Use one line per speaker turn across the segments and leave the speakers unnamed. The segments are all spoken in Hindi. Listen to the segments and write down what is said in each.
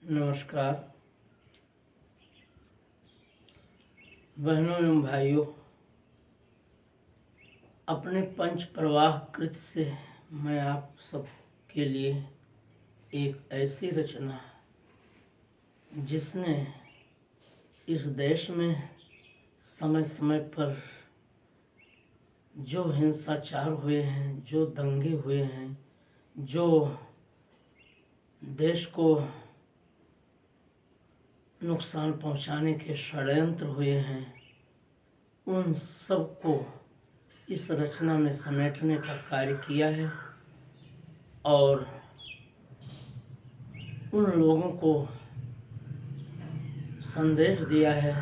नमस्कार बहनों एवं भाइयों, अपने पंच प्रवाह कृत से मैं आप सब के लिए एक ऐसी रचना जिसने इस देश में समय समय पर जो हिंसाचार हुए हैं, जो दंगे हुए हैं, जो देश को नुकसान पहुंचाने के षड्यंत्र हुए हैं, उन सब को इस रचना में समेटने का कार्य किया है और उन लोगों को संदेश दिया है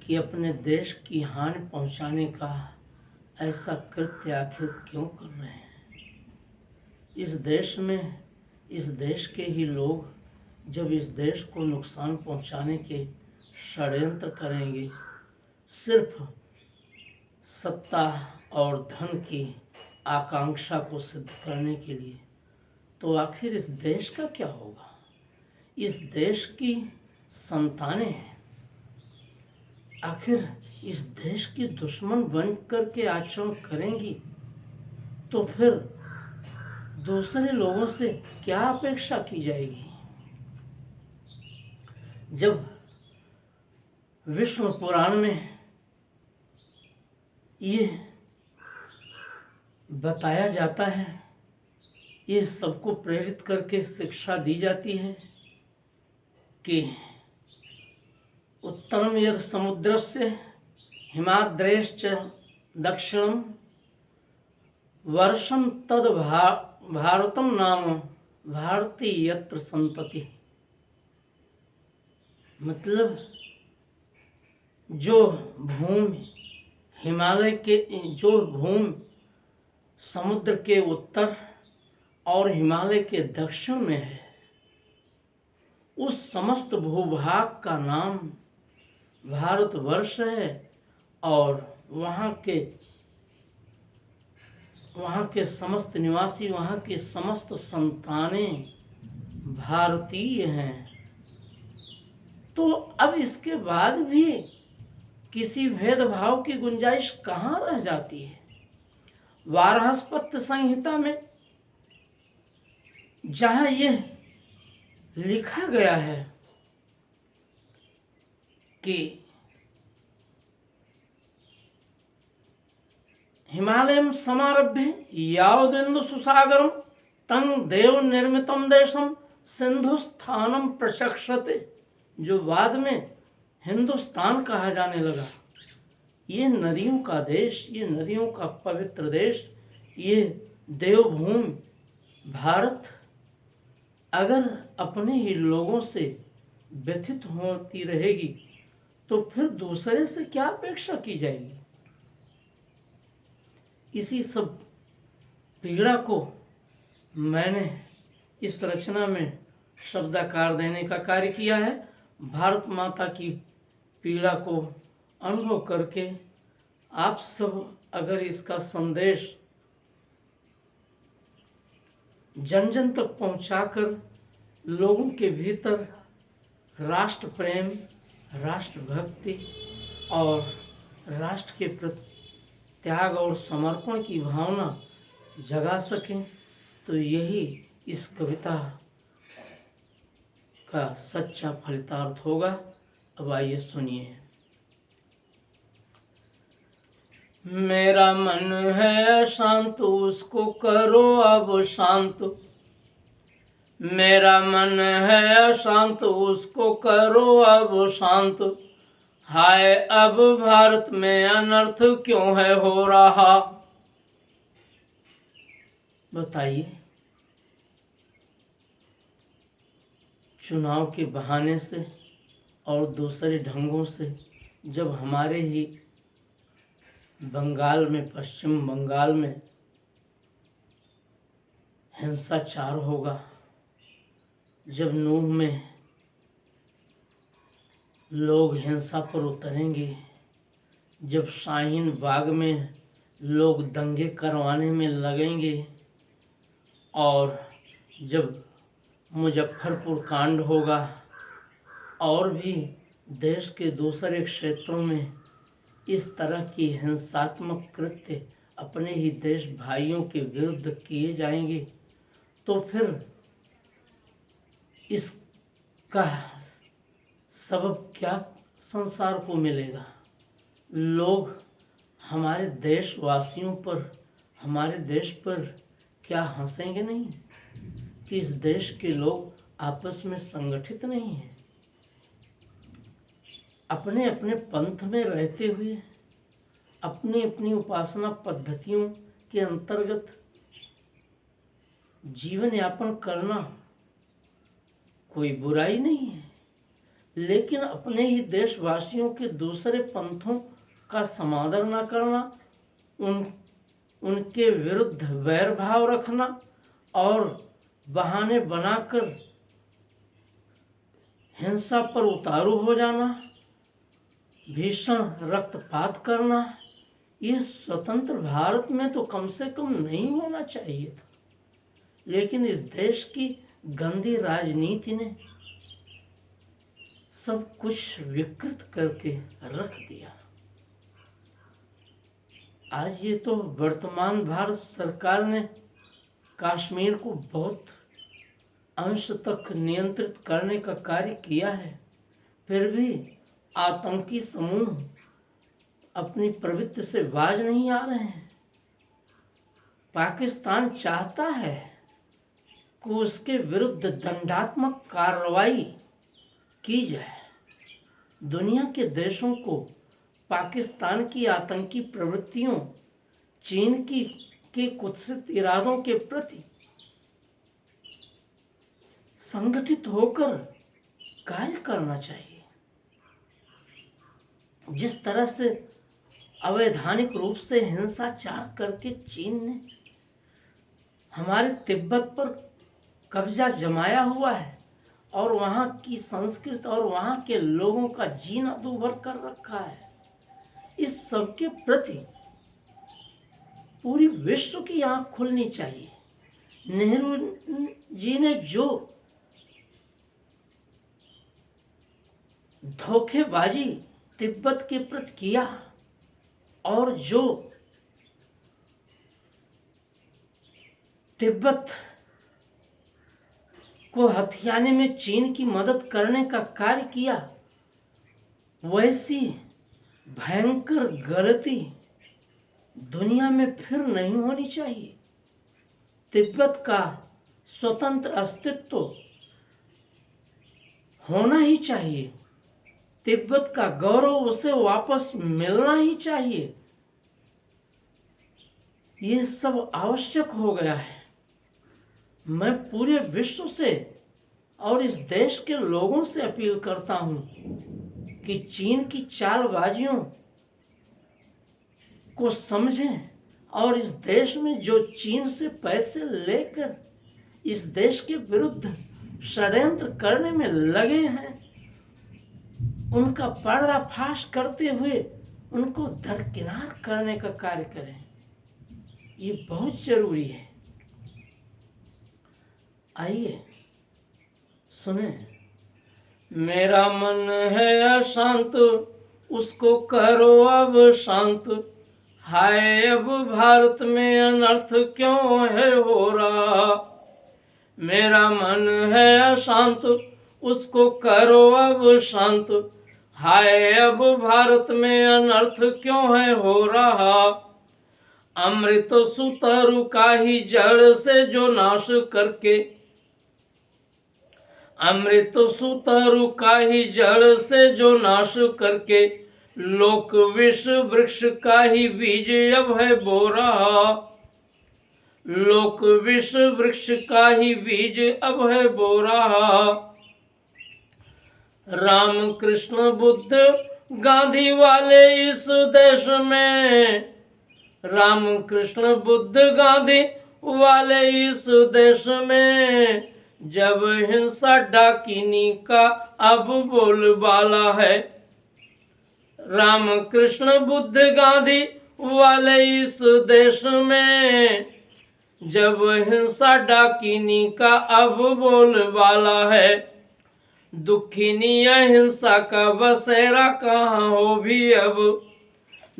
कि अपने देश की हानि पहुंचाने का ऐसा कृत्य आखिर क्यों कर रहे हैं। इस देश में, इस देश के ही लोग जब इस देश को नुकसान पहुंचाने के षड्यंत्र करेंगे सिर्फ सत्ता और धन की आकांक्षा को सिद्ध करने के लिए, तो आखिर इस देश का क्या होगा। इस देश की संतानें आखिर इस देश की दुश्मन बन करके आचरण करेंगी तो फिर दूसरे लोगों से क्या अपेक्षा की जाएगी। जब विष्णु पुराण में ये बताया जाता है, ये सबको प्रेरित करके शिक्षा दी जाती है कि उत्तरम यद समुद्रस्य हिमाद्रेश्च दक्षिणम वर्षम तद भारतम नाम भारती यत्र संतति। मतलब जो भूमि हिमालय के, जो भूमि समुद्र के उत्तर और हिमालय के दक्षिण में है, उस समस्त भूभाग का नाम भारतवर्ष है और वहाँ के समस्त निवासी, वहाँ की समस्त संतानें भारतीय हैं। तो अब इसके बाद भी किसी भेदभाव की गुंजाइश कहाँ रह जाती है। वारहस्पत्य संहिता में जहाँ यह लिखा गया है कि हिमालयम समारभ्य यावदिन्दु सुसागरम तं देव निर्मितम देशम सिंधुस्थानम प्रचक्षते, जो बाद में हिंदुस्तान कहा जाने लगा। ये नदियों का देश, ये नदियों का पवित्र देश, ये देवभूमि भारत अगर अपने ही लोगों से व्यथित होती रहेगी तो फिर दूसरे से क्या अपेक्षा की जाएगी। इसी सब पीड़ा को मैंने इस रचना में शब्दाकार देने का कार्य किया है। भारत माता की पीड़ा को अनुभव करके आप सब अगर इसका संदेश जन जन तक पहुंचाकर लोगों के भीतर राष्ट्र प्रेम, राष्ट्र भक्ति और राष्ट्र के प्रति त्याग और समर्पण की भावना जगा सकें, तो यही इस कविता का सच्चा फलितार्थ होगा। अब आइए सुनिए। मेरा मन है शांत, उसको करो अब शांत। मेरा मन है शांत, उसको करो अब शांत। हाय अब भारत में अनर्थ क्यों है हो रहा। बताइए, चुनाव के बहाने से और दूसरे ढंगों से जब हमारे ही बंगाल में, पश्चिम बंगाल में हिंसाचार होगा, जब नूह में लोग हिंसा पर उतरेंगे, जब शाहीन बाग में लोग दंगे करवाने में लगेंगे और जब मुजफ्फरपुर कांड होगा और भी देश के दूसरे क्षेत्रों में इस तरह की हिंसात्मक कृत्य अपने ही देश भाइयों के विरुद्ध किए जाएंगे तो फिर इसका सबब क्या संसार को मिलेगा। लोग हमारे देशवासियों पर, हमारे देश पर क्या हंसेंगे नहीं कि इस देश के लोग आपस में संगठित नहीं हैं। अपने अपने पंथ में रहते हुए अपनी अपनी उपासना पद्धतियों के अंतर्गत जीवन यापन करना कोई बुराई नहीं है, लेकिन अपने ही देशवासियों के दूसरे पंथों का समादर न करना, उनके विरुद्ध वैर भाव रखना और बहाने बनाकर हिंसा पर उतारू हो जाना, भीषण रक्तपात करना, ये स्वतंत्र भारत में तो कम से कम नहीं होना चाहिए था। लेकिन इस देश की गंदी राजनीति ने सब कुछ विकृत करके रख दिया। आज ये तो वर्तमान भारत सरकार ने कश्मीर को बहुत अंश तक नियंत्रित करने का कार्य किया है, फिर भी आतंकी समूह अपनी प्रवृत्ति से बाज नहीं आ रहे हैं। पाकिस्तान चाहता है कि उसके विरुद्ध दंडात्मक कार्रवाई की जाए। दुनिया के देशों को पाकिस्तान की आतंकी प्रवृत्तियों, चीन के कुत्सित इरादों के प्रति संगठित होकर कार्य करना चाहिए। जिस तरह से अवैधानिक रूप से हिंसाचार करके चीन ने हमारे तिब्बत पर कब्जा जमाया हुआ है और वहाँ की संस्कृति और वहाँ के लोगों का जीना दूभर कर रखा है, इस सब के प्रति पूरी विश्व की आंख खुलनी चाहिए। नेहरू जी ने जो धोखेबाजी तिब्बत के प्रति किया और जो तिब्बत को हथियाने में चीन की मदद करने का कार्य किया, वैसी भयंकर गलती दुनिया में फिर नहीं होनी चाहिए। तिब्बत का स्वतंत्र अस्तित्व होना ही चाहिए, तिब्बत का गौरव उसे वापस मिलना ही चाहिए। ये सब आवश्यक हो गया है। मैं पूरे विश्व से और इस देश के लोगों से अपील करता हूं कि चीन की चालबाजियों को समझें और इस देश में जो चीन से पैसे लेकर इस देश के विरुद्ध षड्यंत्र करने में लगे हैं, उनका पर्दाफाश करते हुए उनको दरकिनार करने का कार्य करें। ये बहुत जरूरी है। आइए सुने। मेरा मन है अशांत, उसको करो अब शांत। हाय अब भारत में अनर्थ क्यों है हो रहा। मेरा मन है अशांत, उसको करो अब शांत। हाय अब भारत में अनर्थ क्यों है हो रहा। अमृत सुतरु का ही जड़ से जो नाश करके, अमृत सुतरु का ही जड़ से जो नाश करके, लोक विष वृक्ष का ही बीज अब है बो रहा। लोक विष वृक्ष का ही बीज अब है बो रहा। राम कृष्ण बुद्ध गांधी वाले इस देश में, राम कृष्ण बुद्ध गांधी वाले इस देश में, जब हिंसा डाकिनी का अब बोलबाला है। राम कृष्ण बुद्ध गांधी वाले इस देश में, जब हिंसा डाकिनी का अब बोलबाला है, दुखिनी अहिंसा का बसेरा कहाँ हो भी अब,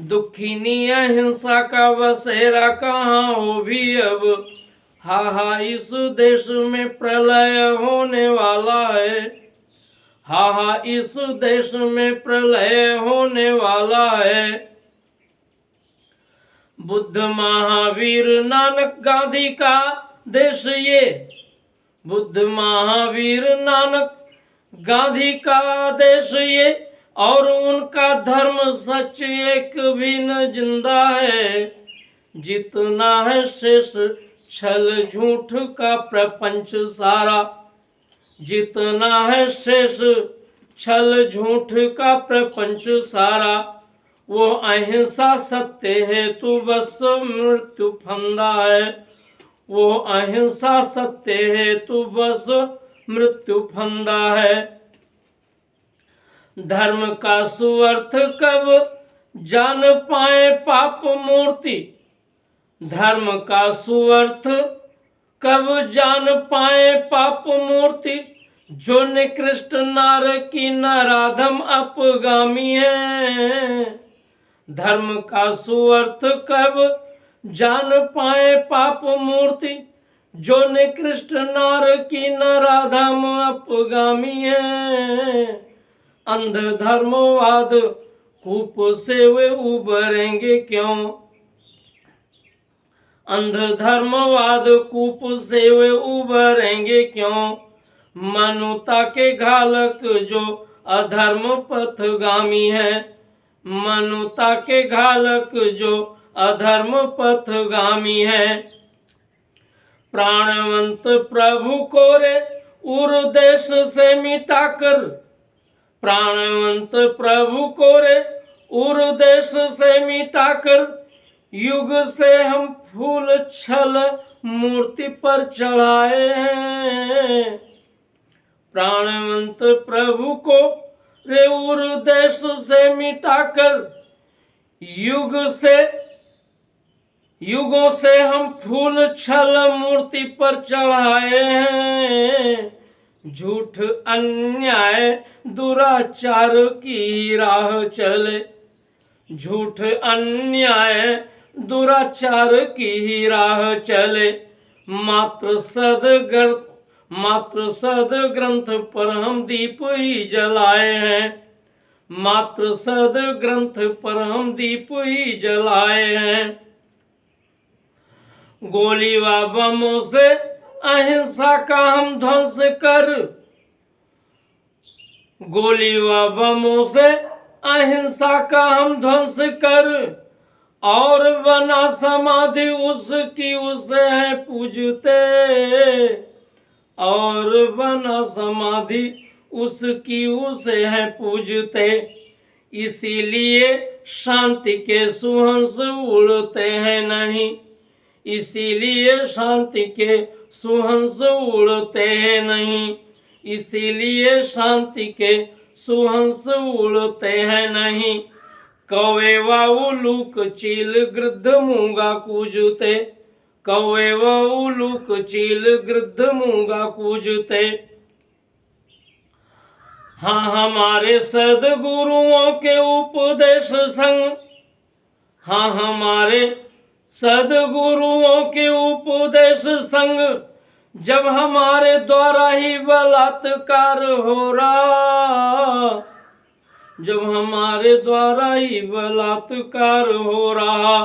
दुखिनी अहिंसा का बसेरा कहाँ हो भी अब। हा हा इस देश में प्रलय होने वाला है, हा हा इस देश में प्रलय होने वाला है। बुद्ध महावीर नानक गांधी का देश ये, बुद्ध महावीर नानक गांधी का देश ये, और उनका धर्म सच एक भी न जिंदा है। जितना है शेष छल झूठ का प्रपंच सारा, जितना है शेष छल झूठ का प्रपंच सारा, वो अहिंसा सत्य है तू बस मृत्यु फंदा है, वो अहिंसा सत्य है तू बस मृत्यु फंदा है। धर्म का सुअर्थ कब जान पाए पाप मूर्ति, धर्म का सुअर्थ कब जान पाए पाप मूर्ति, जो निकृष्ट नार की नराधम अपगामी है। धर्म का सुअर्थ कब जान पाए पाप मूर्ति, जो निकृष्ट नार की नराधम अपगामी है। अंध धर्मवाद कूप से वे उबरेंगे क्यों, अंध धर्मवाद कूप से वे उबरेंगे क्यों। मनुता के घालक जो अधर्म पथगामी है, मनुता के घालक जो अधर्म पथगामी है। प्राणवंत प्रभु को रे उर देश से मिटाकर, प्राणवंत प्रभु को रे उर देश से मिटाकर, युग से हम फूल छल मूर्ति पर चढ़ाए हैं। प्राणवंत प्रभु को रे उर देश से मिटाकर, युगों से हम फूल छल मूर्ति पर चढ़ाए हैं। झूठ अन्याय दुराचार की राह चले, झूठ अन्याय दुराचार की राह चले। मात्र सद ग्रंथ पर हम दीप ही जलाए हैं, मात्र सद ग्रंथ पर हम दीप ही जलाए हैं। गोली व बमों से अहिंसा का हम ध्वंस कर, गोली व बमों से अहिंसा का हम ध्वंस कर, और बना समाधि उसकी उसे है पूजते, और बना समाधि उसकी उसे है पूजते। इसीलिए शांति के सुहंस उड़ते हैं नहीं, इसीलिए शांति के सुहंस उड़ते हैं नहीं, इसीलिए शांति के सुहंस उड़ते हैं नहीं। कौवे व उलूक चील गृद्ध मूंगा कूजते, कौवे व उलूक चील गृद्ध मूंगा कूजते। हाँ हमारे सदगुरुओं के उपदेश संग, हाँ हमारे सदगुरुओं के उपदेश संग, जब हमारे द्वारा ही बलात्कार हो रहा, जब हमारे द्वारा ही बलात्कार हो रहा,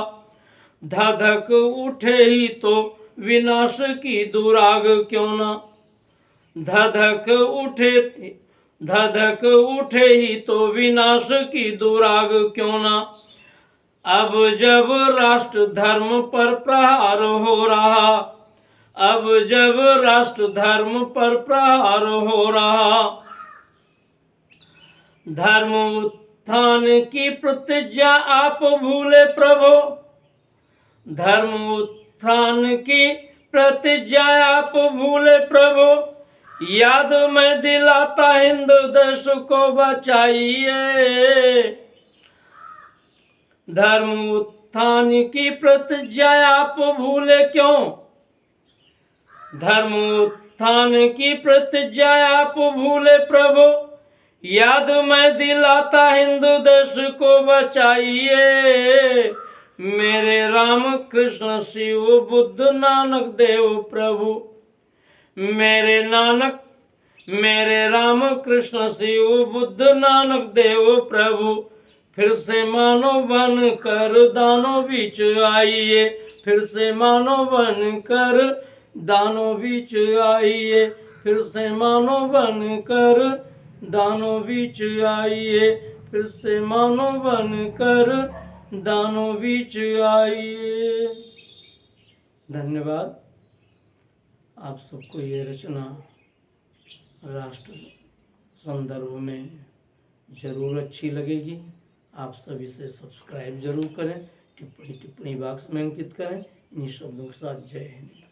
धधक उठे ही तो विनाश की दुराग क्यों ना, धधक उठे ही तो विनाश की दुराग क्यों ना। अब जब राष्ट्र धर्म पर प्रहार हो रहा, अब जब राष्ट्र धर्म पर प्रहार हो रहा, धर्म उत्थान की प्रतिज्ञा आप भूले प्रभु, धर्म उत्थान की प्रतिज्ञा आप भूले प्रभु। याद में दिलाता हिंदू देश को बचाइए, धर्म उत्थान की प्रतिज्ञा आप भूले क्यों, धर्म उत्थान की प्रतिज्ञा आप भूले प्रभु, याद मैं दिलाता हिंदू देश को बचाइए। मेरे राम कृष्ण शिव बुद्ध नानक देव प्रभु, मेरे राम कृष्ण शिव बुद्ध नानक देव प्रभु, फिर से मानव बन कर दानों बीच आइए, फिर से मानव बन कर दानों बीच आइए, फिर से मानव बन कर दानों बीच आइए, फिर से मानव बन कर दानों बीच आइए। धन्यवाद। आप सबको ये रचना राष्ट्र संदर्भ में ज़रूर अच्छी लगेगी। आप सभी से सब्सक्राइब जरूर करें, टिप्पणी बॉक्स में अंकित करें। इन्हीं शब्दों के साथ जय हिंद।